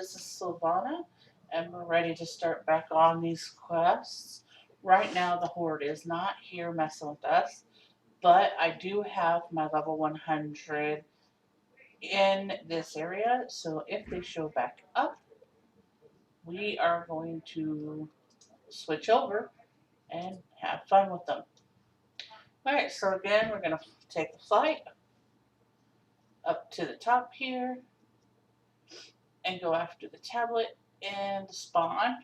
this is Sylvana, and we're ready to start back on these quests. Right now, the Horde is not here messing with us, but I do have my level 100 in this area, so if they show back up, we are going to switch over and have fun with them. Alright, so again, we're going to take the flight up to the top here and go after the tablet and the spawn.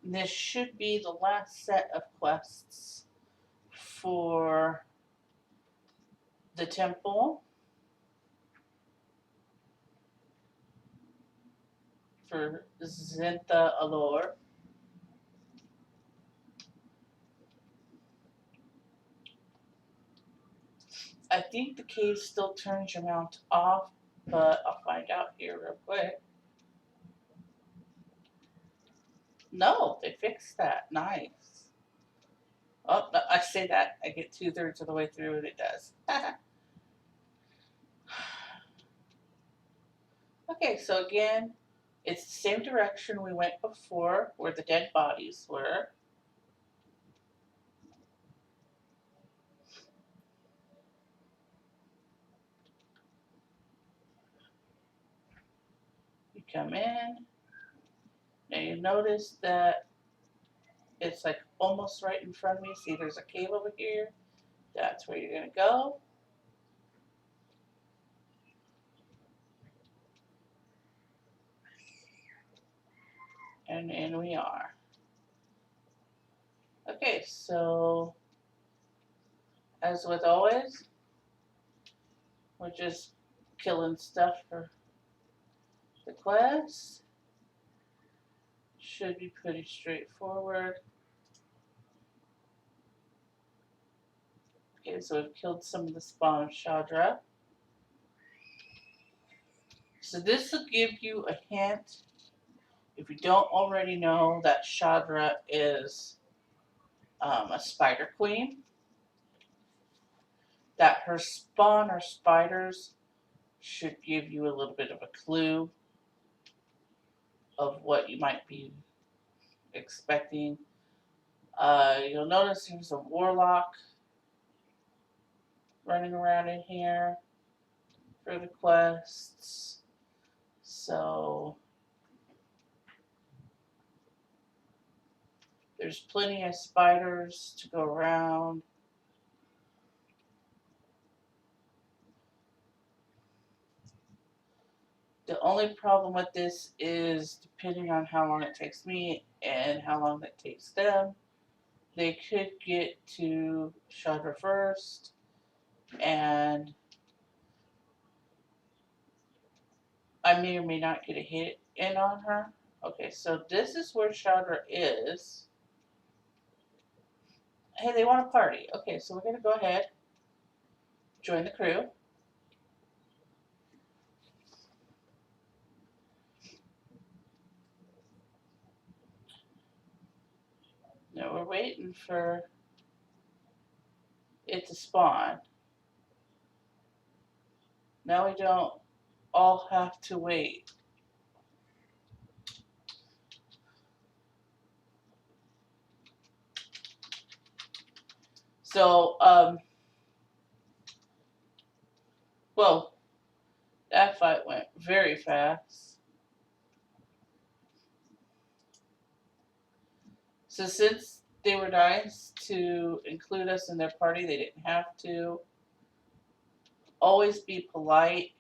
This should be the last set of quests for the temple for Zintha Allure. I think the cave still turns your mount off, but I'll find out here real quick. No, they fixed that. Nice. Oh, no, I say that. I get 2/3 of the way through and it does. Okay, so again, it's the same direction we went before where the dead bodies were. You come in. Now you notice that it's like almost right in front of me. See, there's a cave over here. That's where you're going to go. And in we are. Okay, so as with always, we're just killing stuff for the quest. Should be pretty straightforward. Okay, so we've killed some of the spawn of Shadra. So this will give you a hint, if you don't already know, that Shadra is a spider queen. That her spawn are spiders should give you a little bit of a clue of what you might be expecting. You'll notice there's a warlock running around in here for the quests. So there's plenty of spiders to go around. The only problem with this is depending on how long it takes me and how long it takes them, they could get to Shadra first, and I may or may not get a hit in on her. Okay, so this is where Shadra is. Hey, they want a party. Okay, so we're going to go ahead, join the crew. Now we're waiting for it to spawn. Now we don't all have to wait. So, well, that fight went very fast. So since they were nice to include us in their party, they didn't have to. Always be polite.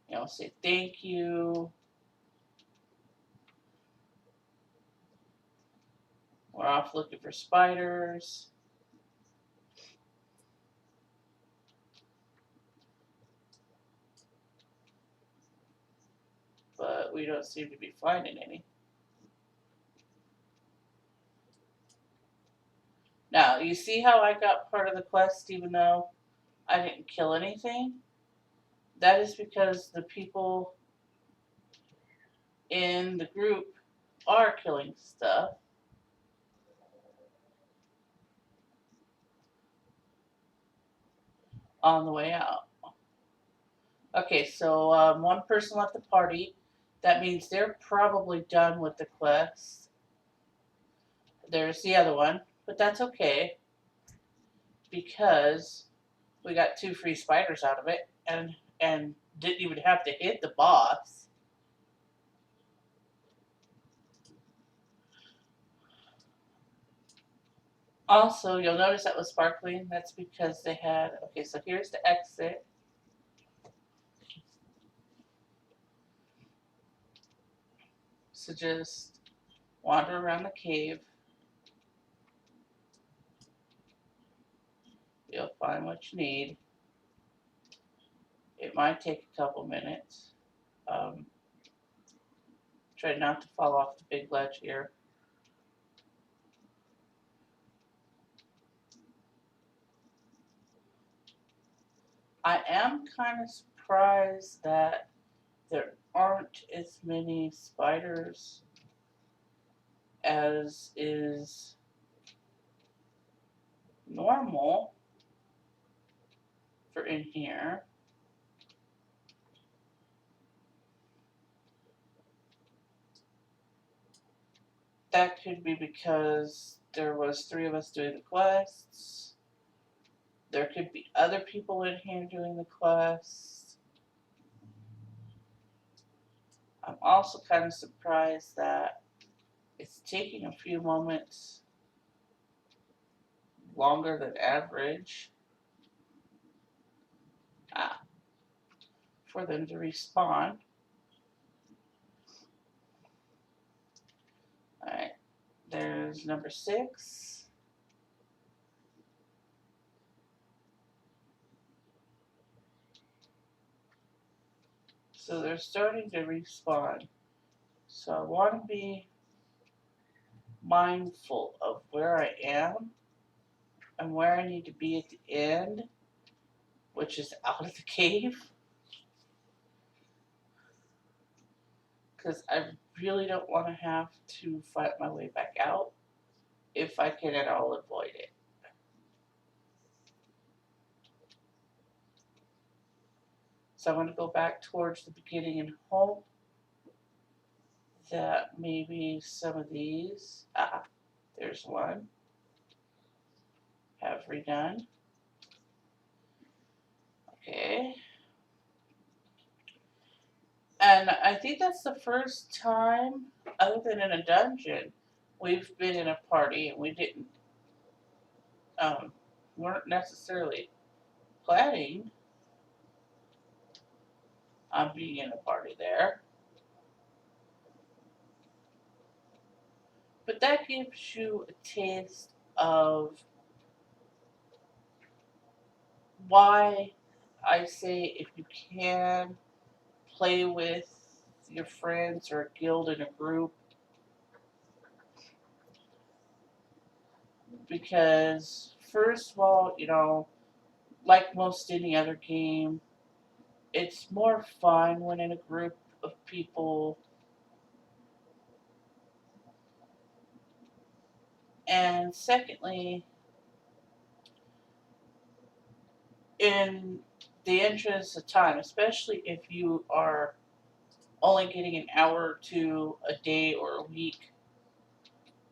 You know, say thank you. We're off looking for spiders. But we don't seem to be finding any. Now, you see how I got part of the quest even though I didn't kill anything? That is because the people in the group are killing stuff. On the way out. Okay, so one person left the party. That means they're probably done with the quest. There's the other one, but that's okay because we got 2 free spiders out of it, and didn't even have to hit the boss. Also, you'll notice that was sparkling. That's because they had. Okay, so here's the exit. So just wander around the cave. You'll find what you need. It might take a couple minutes. Um, Try not to fall off the big ledge here. I am kind of surprised that there aren't as many spiders as is normal for in here. That could be because there was 3 of us doing the quests. There could be other people in here doing the quests. I'm also kind of surprised that it's taking a few moments longer than average for them to respawn. Alright, there's number 6. So they're starting to respawn. So I want to be mindful of where I am and where I need to be at the end, which is out of the cave. Because I really don't want to have to fight my way back out if I can at all avoid it. So I'm going to go back towards the beginning and hope that maybe some of these, there's one, have redone. Okay. And I think that's the first time, other than in a dungeon, we've been in a party and we didn't, weren't necessarily planning on being in a party there. But that gives you a taste of why I say if you can play with your friends or a guild in a group, because first of all, like most any other game, it's more fun when in a group of people. And secondly, in the interest of time, especially if you are only getting an hour or two a day or a week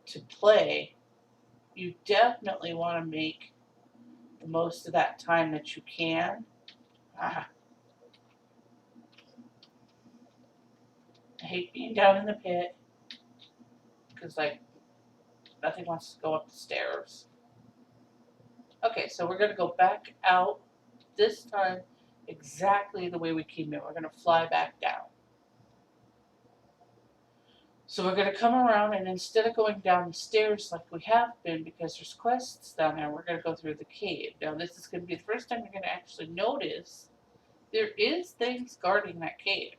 to play, you definitely want to make the most of that time that you can. I hate being down in the pit because like nothing wants to go up the stairs. Okay, so we're gonna go back out this time exactly the way we came in. We're gonna fly back down. So we're gonna come around and instead of going down the stairs like we have been because there's quests down there, we're gonna go through the cave. Now this is gonna be the first time you're gonna actually notice there is things guarding that cave.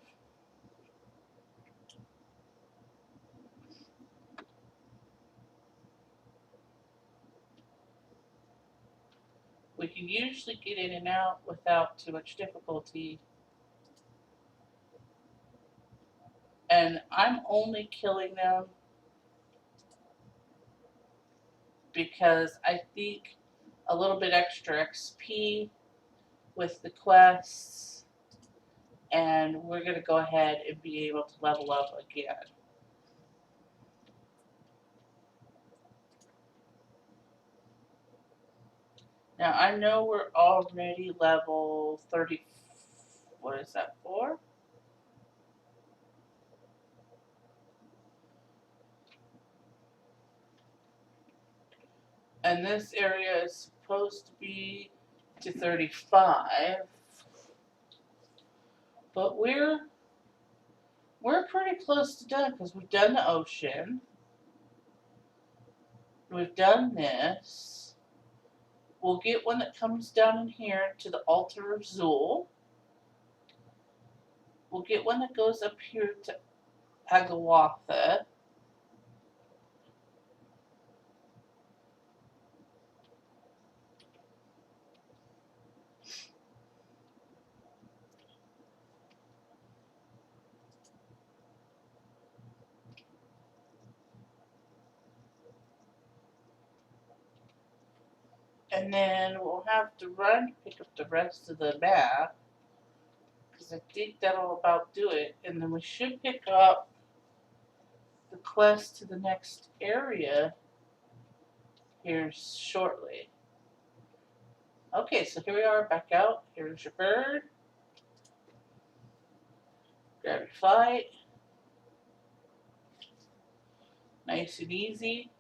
We can usually get in and out without too much difficulty. And I'm only killing them because I think a little bit extra XP with the quests and we're going to go ahead and be able to level up again. Now I know we're already level 30, what is that for? And this area is supposed to be to 35, but we're pretty close to done because we've done the ocean, we've done this. We'll get one that comes down in here to the altar of Zul. We'll get one that goes up here to Agawatha. And then we'll have to run to pick up the rest of the map, because I think that'll about do it. And then we should pick up the quest to the next area here shortly. Okay, so here we are, back out. Here's your bird. Grab your flight. Nice and easy.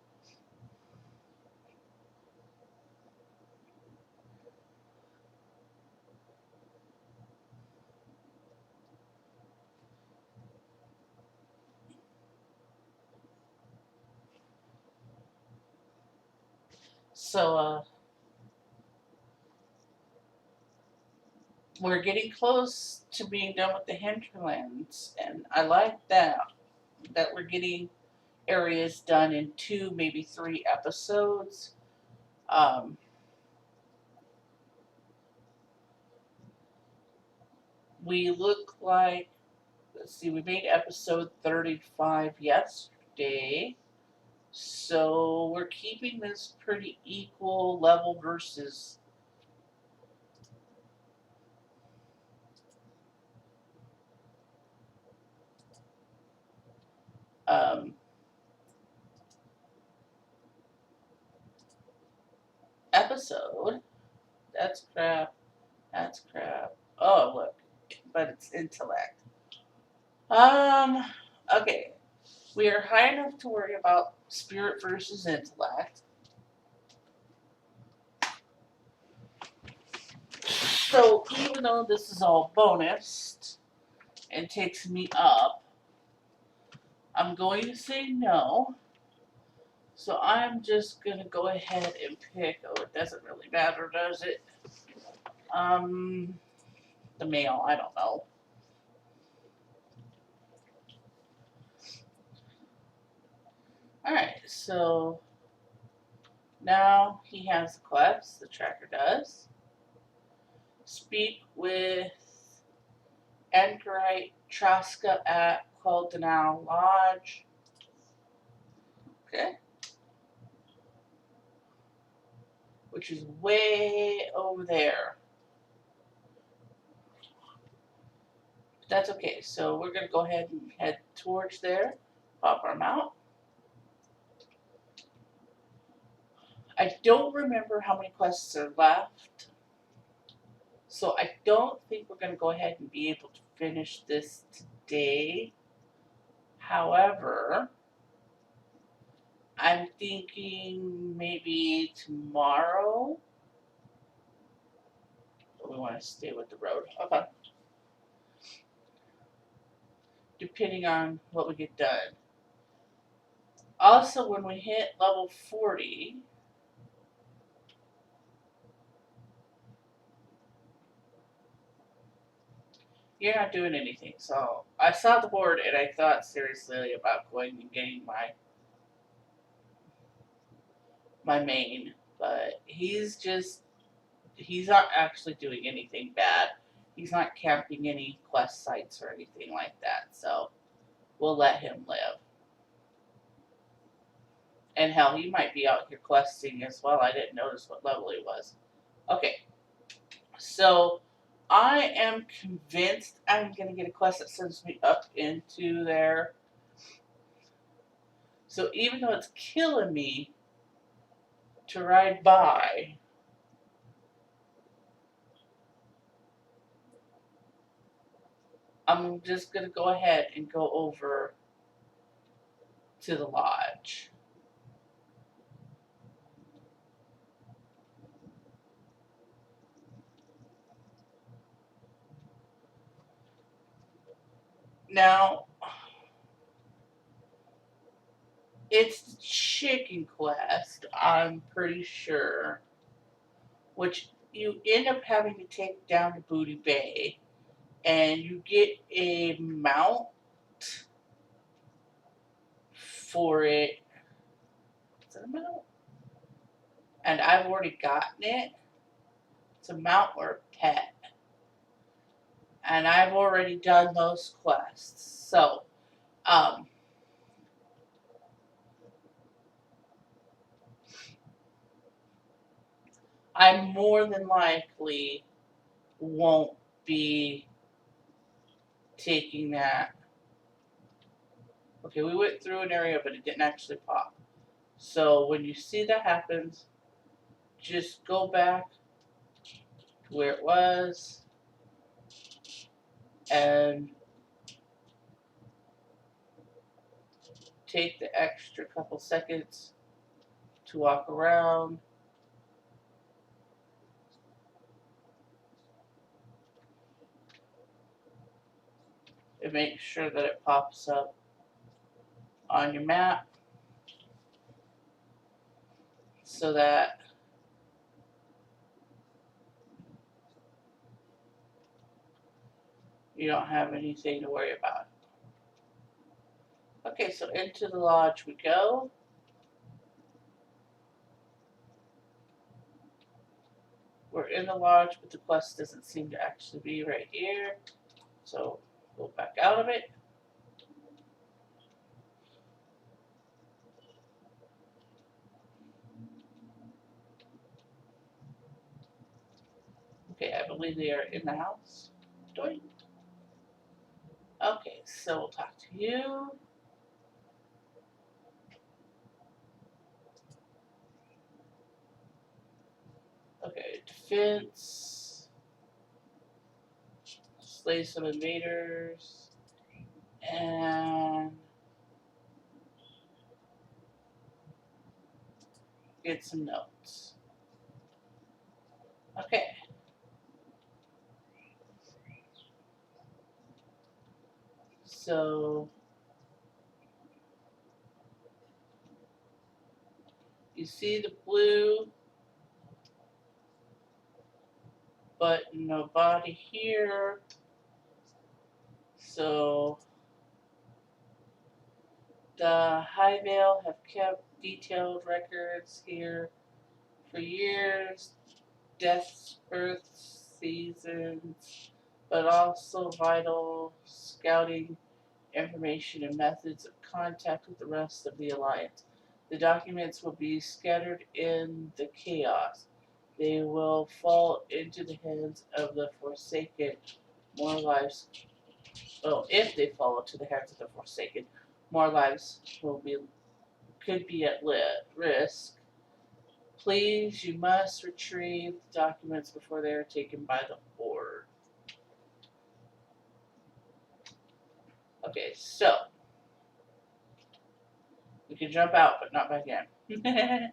So, we're getting close to being done with the Hinterlands, and I like that we're getting areas done in 2, maybe 3 episodes. Um, we look like, let's see, we made episode 35 yesterday, so we're keeping this pretty equal level versus um, episode. That's crap. That's crap. Oh, look, but it's intellect. Um, okay. We are high enough to worry about spirit versus intellect. So even though this is all bonused and takes me up, I'm going to say no. So I'm just gonna go ahead and pick. Oh, it doesn't really matter, does it? The male. I don't know. All right. So now he has a quest. The tracker does. Speak with Anchorite Traska at Quildenau Lodge. Okay. Which is way over there. But that's okay. So we're going to go ahead and head towards there. Pop our mount. I don't remember how many quests are left. So I don't think we're going to go ahead and be able to finish this today. However, I'm thinking maybe tomorrow. We want to stay with the road. Okay. Depending on what we get done. Also, when we hit level 40, you're not doing anything. So I saw the board and I thought seriously about going and getting my main, but he's not actually doing anything bad. He's not camping any quest sites or anything like that. So we'll let him live. And hell, he might be out here questing as well. I didn't notice what level he was. Okay, so I am convinced I'm going to get a quest that sends me up into there. So even though it's killing me to ride by, I'm just going to go ahead and go over to the lodge. Now, it's the chicken quest, I'm pretty sure, which you end up having to take down to Booty Bay, and you get a mount for it. Is it a mount? And I've already gotten it. It's a mount or a pet. And I've already done those quests. So, um, I more than likely won't be taking that. Okay, we went through an area, but it didn't actually pop. So when you see that happens, just go back to where it was and take the extra couple seconds to walk around and make sure that it pops up on your map so that you don't have anything to worry about. Okay, so into the lodge we go. We're in the lodge, but the quest doesn't seem to actually be right here. So go back out of it. Okay, I believe they are in the house. Doink. Okay, so we'll talk to you. Okay, defense. Slay some invaders. And get some notes. Okay. So you see the blue, but nobody here. So the High Vale have kept detailed records here for years, deaths, births, seasons, but also vital scouting information and methods of contact with the rest of the Alliance. The documents will be scattered in the chaos. They will fall into the hands of the Forsaken. More lives, well, if they fall into the hands of the Forsaken, more lives could be at risk. Please, you must retrieve the documents before they are taken by the Horde. Okay, so we can jump out, but not back in.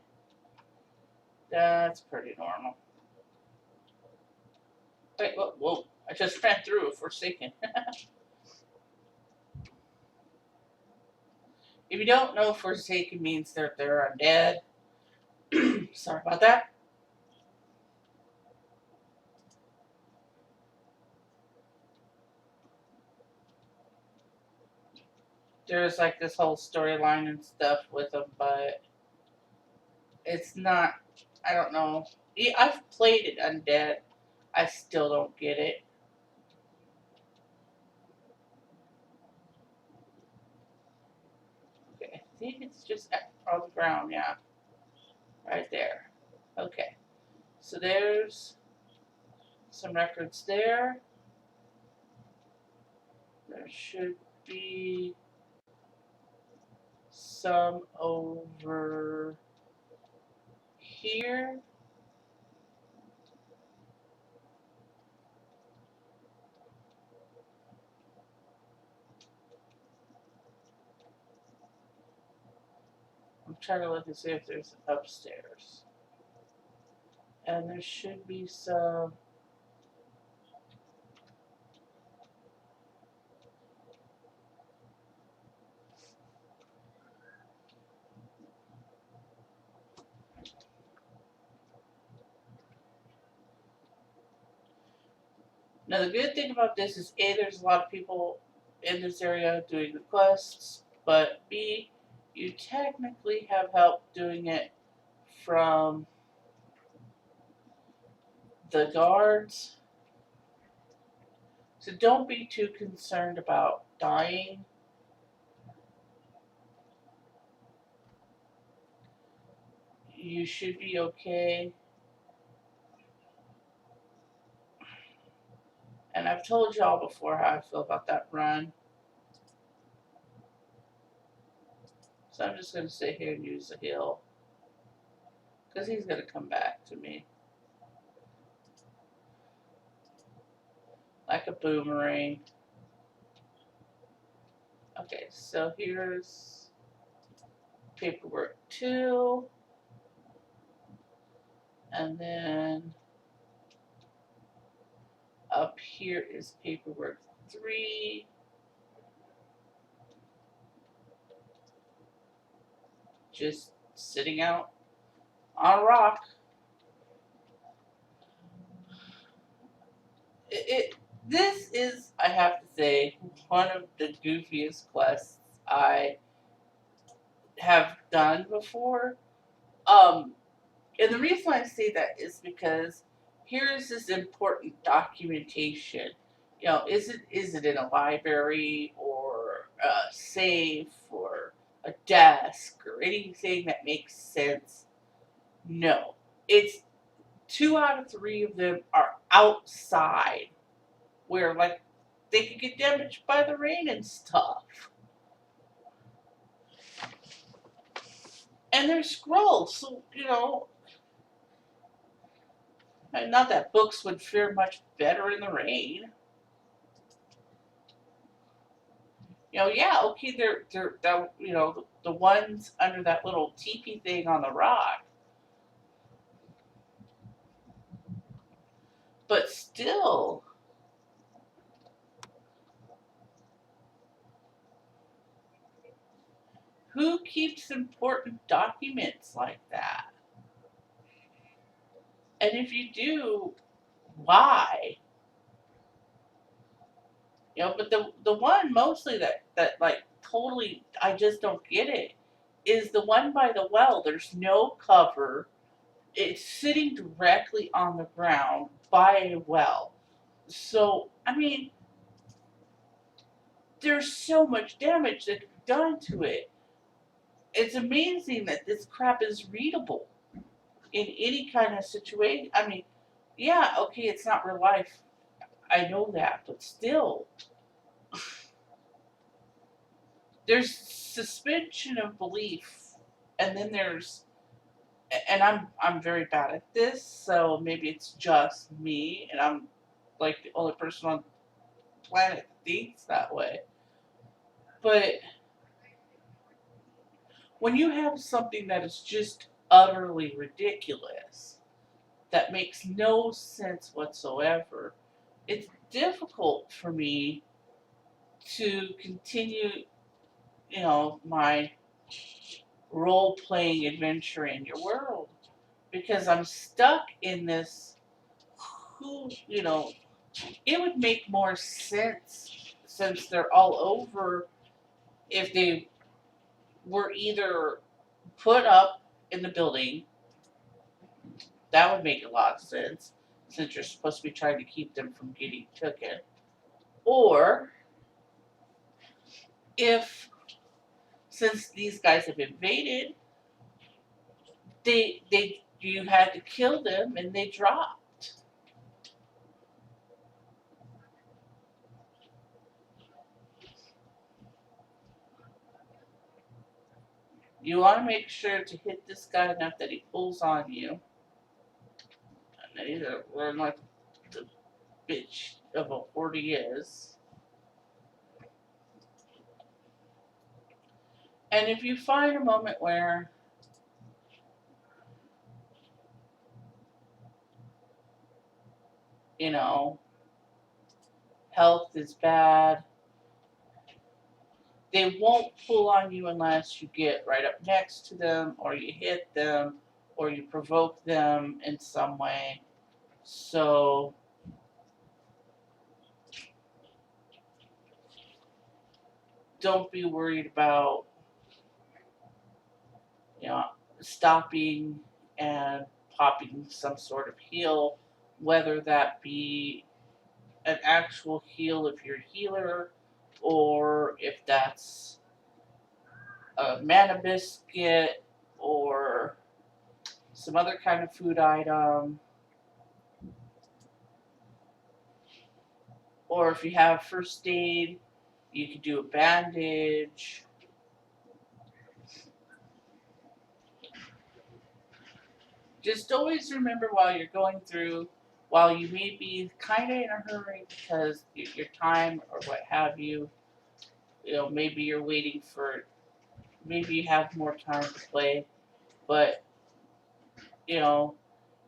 That's pretty normal. Wait, whoa, I just ran through a Forsaken. If you don't know, Forsaken means they're undead. Sorry about that. There's like this whole storyline and stuff with them, but it's not. I don't know. I've played it undead. I still don't get it. Okay, I think it's just on the ground. Yeah, right there. Okay, so there's some records there. There should be some over here. I'm trying to look and see if there's upstairs. And there should be some. Now, the good thing about this is A, there's a lot of people in this area doing the quests, but B, you technically have help doing it from the guards. So don't be too concerned about dying. You should be okay. And I've told y'all before how I feel about that run. So I'm just going to sit here and use the heal. Because he's going to come back to me. Like a boomerang. Okay, so here's paperwork 2. And then up here is paperwork 3. Just sitting out on a rock. This is, I have to say, one of the goofiest quests I have done before. And the reason I say that is because here's this important documentation. You know, is it in a library or a safe or a desk or anything that makes sense? No. It's 2 out of 3 of them are outside where like they could get damaged by the rain and stuff. And they're scrolls, so you know, and not that books would fare much better in the rain. You know, yeah, okay, they're you know, the ones under that little teepee thing on the rock. But still, who keeps important documents like that? And if you do, why? You know, but the one mostly that like totally I just don't get it is the one by the well. There's no cover. It's sitting directly on the ground by a well. So I mean, there's so much damage that can be done to it. It's amazing that this crap is readable in any kind of situation. I mean, yeah, okay, it's not real life. I know that, but still, there's suspension of belief, and then there's, and I'm very bad at this, so maybe it's just me, and I'm like the only person on the planet that thinks that way. But when you have something that is just utterly ridiculous, that makes no sense whatsoever, it's difficult for me to continue, you know, my role playing adventure in your world because I'm stuck in this. Who, you know, it would make more sense since they're all over if they were either put up in the building. That would make a lot of sense since you're supposed to be trying to keep them from getting taken. Or if, since these guys have invaded, they you had to kill them and they dropped. You want to make sure to hit this guy enough that he pulls on you. And then he's gonna run like the bitch of a horde he is. And if you find a moment where you know, health is bad, they won't pull on you unless you get right up next to them or you hit them or you provoke them in some way. So don't be worried about, you know, stopping and popping some sort of heal, whether that be an actual heal if you're a healer or if that's a mana biscuit or some other kind of food item, or if you have first aid, you could do a bandage. Just always remember while you're going through, while you may be kind of in a hurry because your time or what have you, maybe you're waiting for, maybe you have more time to play, but, you know,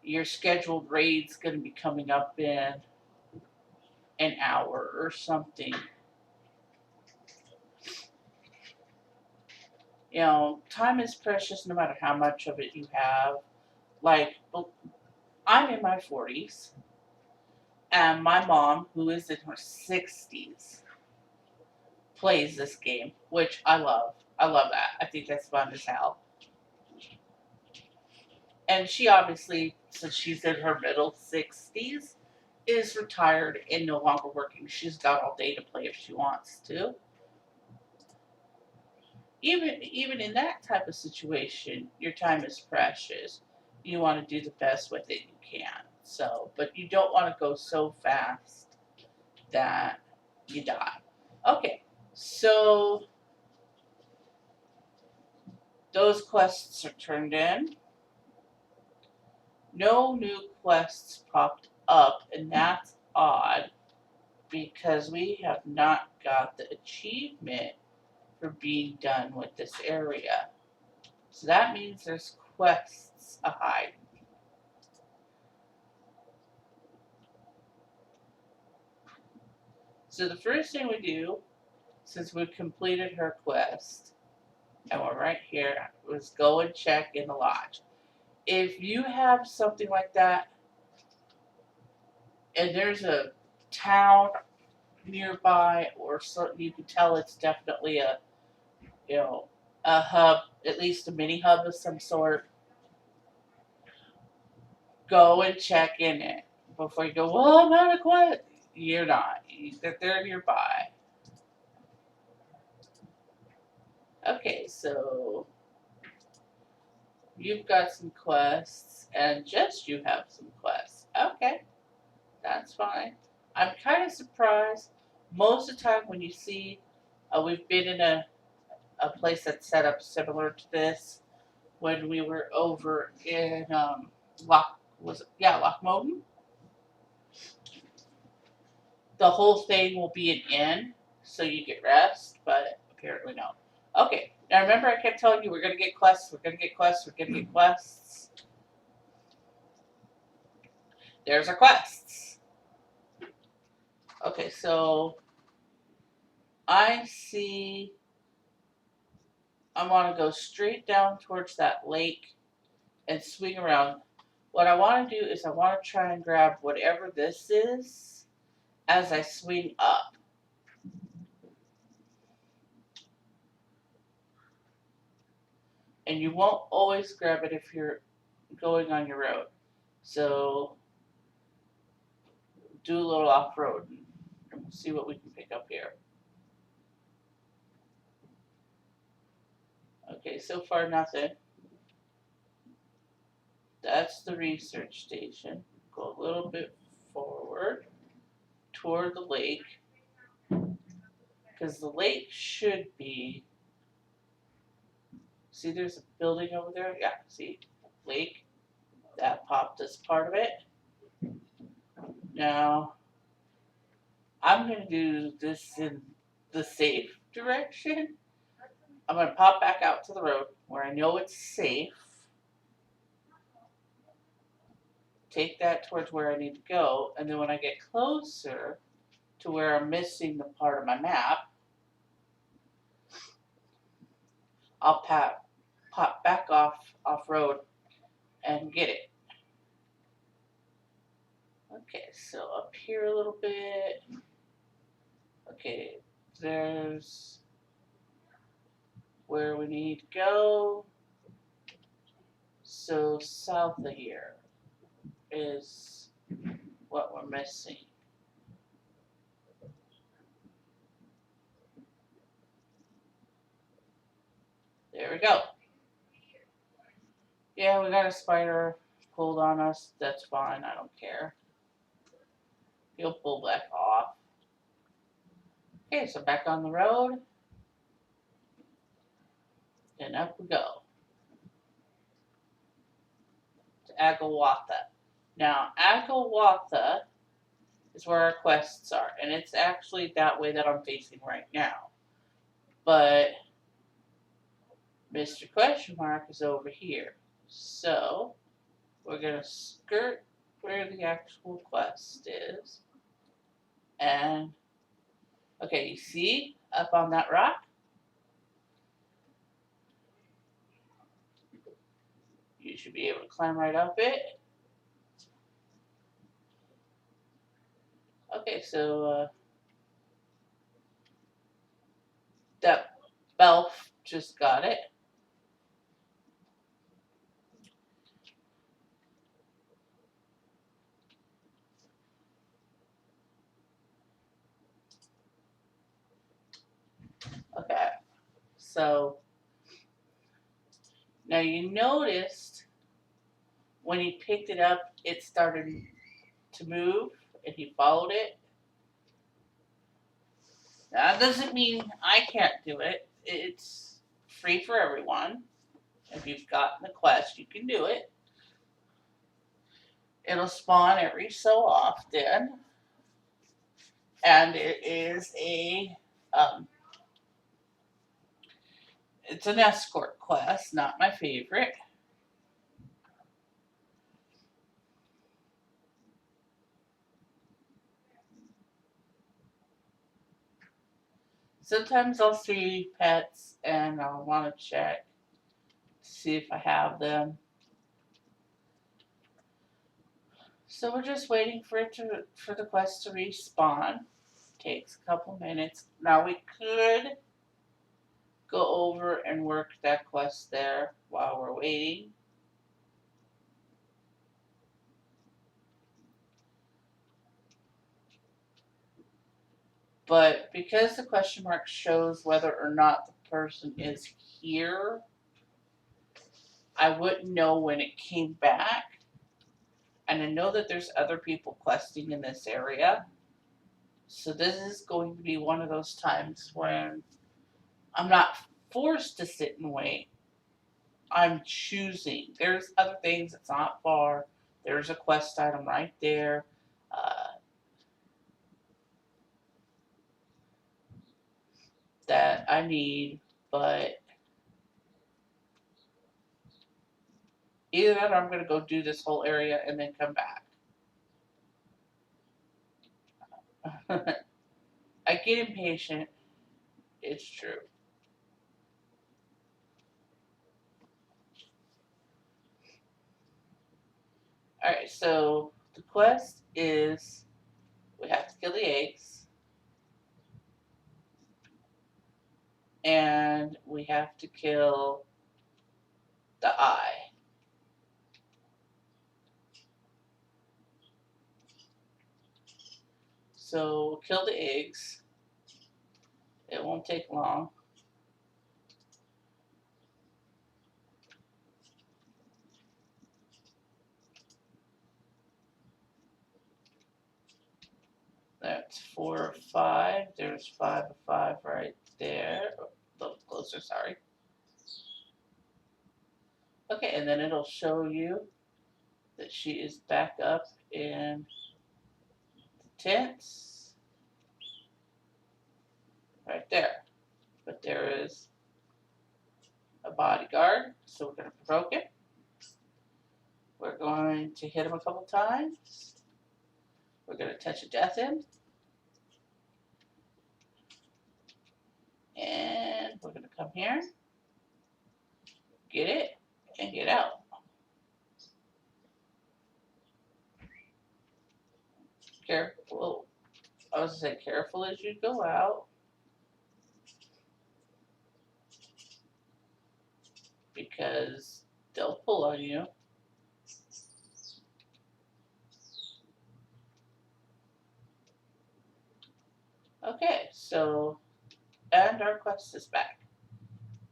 your scheduled raid's going to be coming up in an hour or something. Time is precious no matter how much of it you have. Like, I'm in my 40s, and my mom, who is in her 60s, plays this game, which I love. I love that. I think that's fun as hell. And she obviously, since she's in her middle 60s, is retired and no longer working. She's got all day to play if she wants to. Even in that type of situation, your time is precious. You want to do the best with it you can. So, but you don't want to go so fast that you die. Okay, so those quests are turned in. No new quests popped up, and that's odd because we have not got the achievement for being done with this area. So that means there's quests ahead. So the first thing we do, since we've completed her quest, and we're right here, was go and check in the lodge. If you have something like that, and there's a town nearby, or so you can tell it's definitely a hub, at least a mini hub of some sort, go and check in it before you go, well, I'm out of quest. You're not. They're nearby. Okay, so you've got some quests, and just you have some quests. Okay, that's fine. I'm kind of surprised. Most of the time when you see, we've been in a place that's set up similar to this when we were over in Lochmoden. The whole thing will be an inn, so you get rest, but apparently no. Okay, now remember I kept telling you we're gonna get quests, we're gonna get quests, we're gonna get quests. There's our quests. Okay, so I see I want to go straight down towards that lake and swing around. What I want to do is I want to try and grab whatever this is as I swing up. And you won't always grab it if you're going on your road. So do a little off-road and we'll see what we can pick up here. Okay, so far nothing. That's the research station. Go a little bit forward toward the lake, because the lake should be See, there's a building over there. Yeah, see, lake. That popped as part of it. Now, I'm going to do this in the safe direction. I'm going to pop back out to the road where I know it's safe. Take that towards where I need to go. And then when I get closer to where I'm missing the part of my map, I'll pop back off road and get it. Okay, so up here a little bit. Okay, there's where we need to go. So south of here is what we're missing. There we go. Yeah, we got a spider pulled on us. That's fine. I don't care. He'll pull back off. Okay, so back on the road. And up we go. To Agawatha. Now, Agawatha is where our quests are. And it's actually that way that I'm facing right now. But Mr. Question Mark is over here. So, we're going to skirt where the actual quest is. And, okay, you see up on that rock? You should be able to climb right up it. Okay, so that Belf just got it. Okay, so now you noticed when he picked it up, it started to move and he followed it. That doesn't mean I can't do it. It's free for everyone. If you've gotten the quest, you can do it. It'll spawn every so often. And it is it's an escort quest, not my favorite. Sometimes I'll see pets and I'll want to check to see if I have them. So we're just waiting for the quest to respawn. Takes a couple minutes. Now we could go over and work that quest there while we're waiting. But because the question mark shows whether or not the person is here, I wouldn't know when it came back. And I know that there's other people questing in this area. So this is going to be one of those times when I'm not forced to sit and wait. I'm choosing. There's other things that's not far. There's a quest item right there. That I need, but either that or I'm going to go do this whole area and then come back. I get impatient. It's true. Alright, so the quest is we have to kill the eggs. And we have to kill the eye. So we'll kill the eggs. It won't take long. That's 4 or 5. There's 5 of 5 right there. A little closer, sorry. Okay, and then it'll show you that she is back up in the tents right there. But there is a bodyguard, so we're going to provoke him. We're going to hit him a couple times. We're going to touch a death him. And we're going to come here, get it, and get out. Careful. I was going to say careful as you go out. Because they'll pull on you. Okay, so, and our quest is back.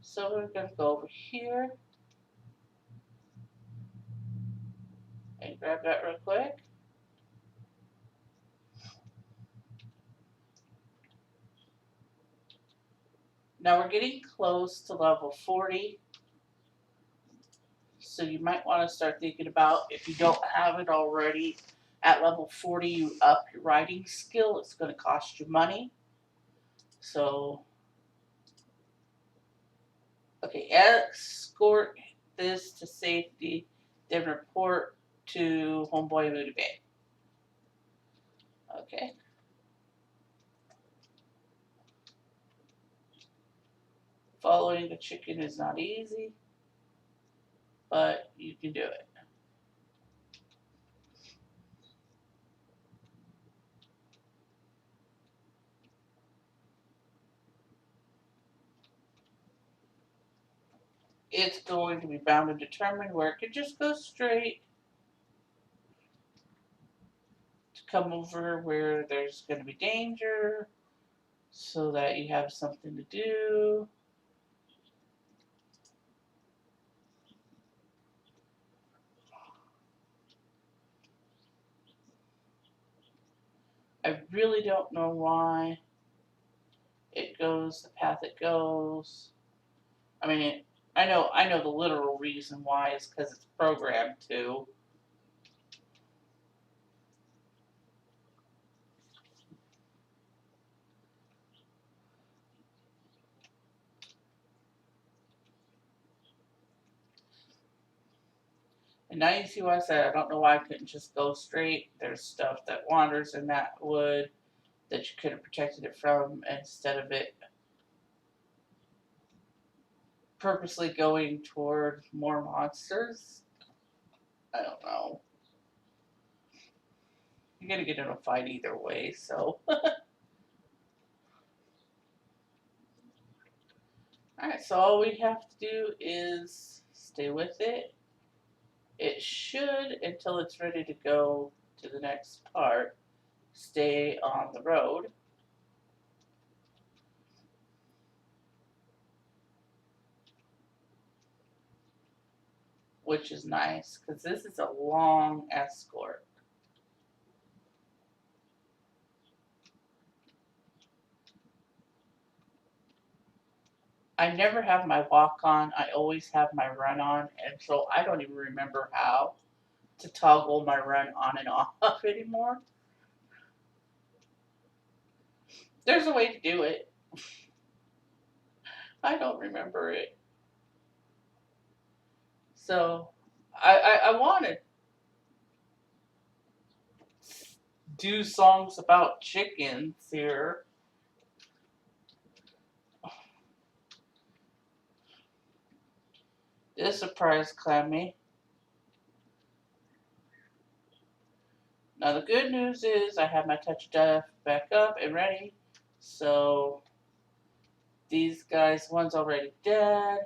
So we're going to go over here and grab that real quick. Now we're getting close to level 40. So you might want to start thinking about, if you don't have it already, at level 40 you up your writing skill. It's going to cost you money. So, okay, escort this to safety, then report to Homeboy Moody Bay. Okay. Following the chicken is not easy, but you can do it. It's going to be bound and determined where it could just go straight to come over where there's going to be danger so that you have something to do. I really don't know why it goes the path it goes. I mean, I know the literal reason why is because it's programmed to. And now you see why I said I don't know why I couldn't just go straight. There's stuff that wanders in that wood that you could have protected it from instead of it purposely going toward more monsters. I don't know. You're gonna get in a fight either way, so. Alright, so all we have to do is stay with it. It should, until it's ready to go to the next part, stay on the road. Which is nice, because this is a long escort. I never have my walk on, I always have my run on, and so I don't even remember how to toggle my run on and off anymore. There's a way to do it. I don't remember it. So I want to do songs about chickens here. This surprised Clemmy. Now the good news is I have my touch of death back up and ready. So these guys, one's already dead.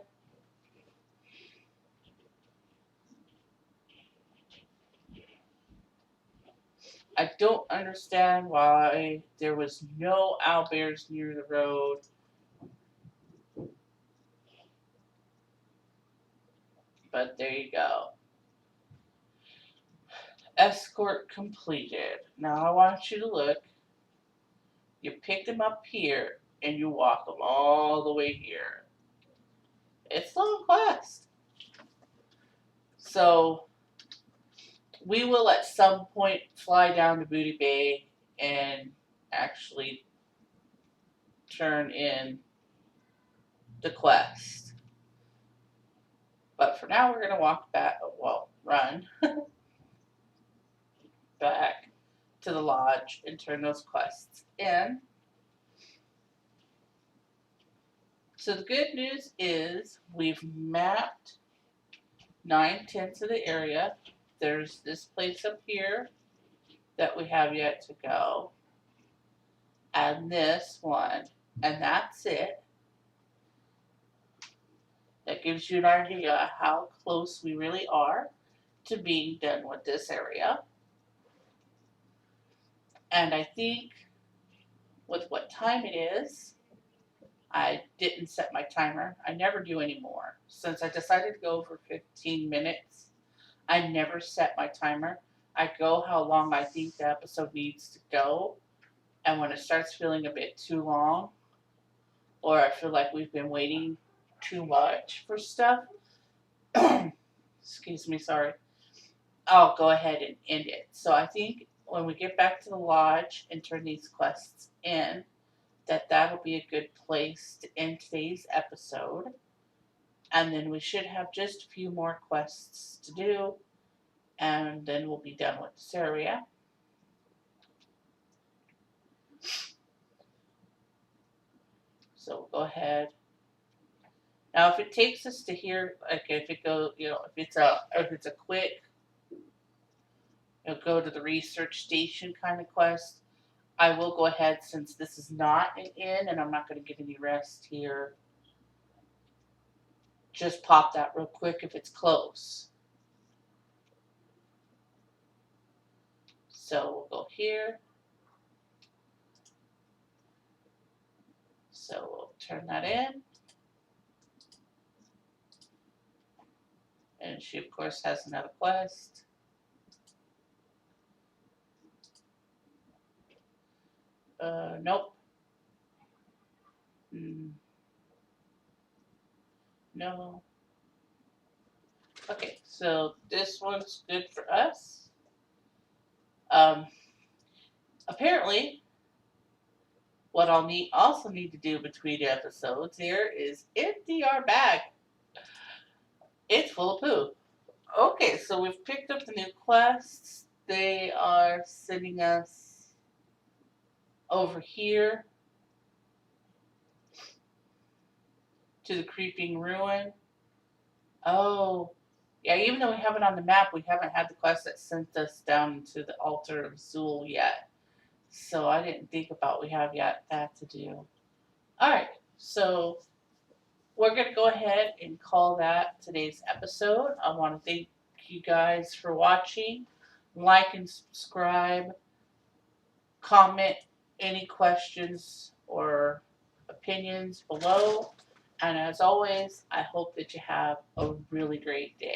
I don't understand why there was no owlbears near the road. But there you go. Escort completed. Now I want you to look. You pick them up here and you walk them all the way here. It's a long quest. So we will at some point fly down to Booty Bay and actually turn in the quest. But for now, we're going to walk back, well, run back to the lodge and turn those quests in. So the good news is we've mapped 9/10 of the area. There's this place up here that we have yet to go, and this one, and that's it. That gives you an idea how close we really are to being done with this area. And I think with what time it is, I didn't set my timer. I never do anymore. Since I decided to go for 15 minutes, I never set my timer. I go how long I think the episode needs to go. And when it starts feeling a bit too long, or I feel like we've been waiting too much for stuff, excuse me, sorry, I'll go ahead and end it. So I think when we get back to the lodge and turn these quests in, that'll be a good place to end today's episode. And then we should have just a few more quests to do, and then we'll be done with this area. So we'll go ahead. Now, if it takes us to here, like if it goes, if it's a quick, go to the research station kind of quest, I will go ahead, since this is not an inn and I'm not going to get any rest here. Just pop that real quick if it's close. So we'll go here. So we'll turn that in. And she, of course, has another quest. Nope. No. Okay, so this one's good for us. Apparently, what I'll also need to do between episodes here is empty our bag. It's full of poo. Okay, so we've picked up the new quests. They are sending us over here to the creeping ruin. Oh, yeah, even though we have it on the map, we haven't had the quest that sent us down to the altar of Zul yet. So I didn't think about we have yet that to do. Alright, so we're going to go ahead and call that today's episode. I want to thank you guys for watching. Like and subscribe. Comment any questions or opinions below. And as always, I hope that you have a really great day.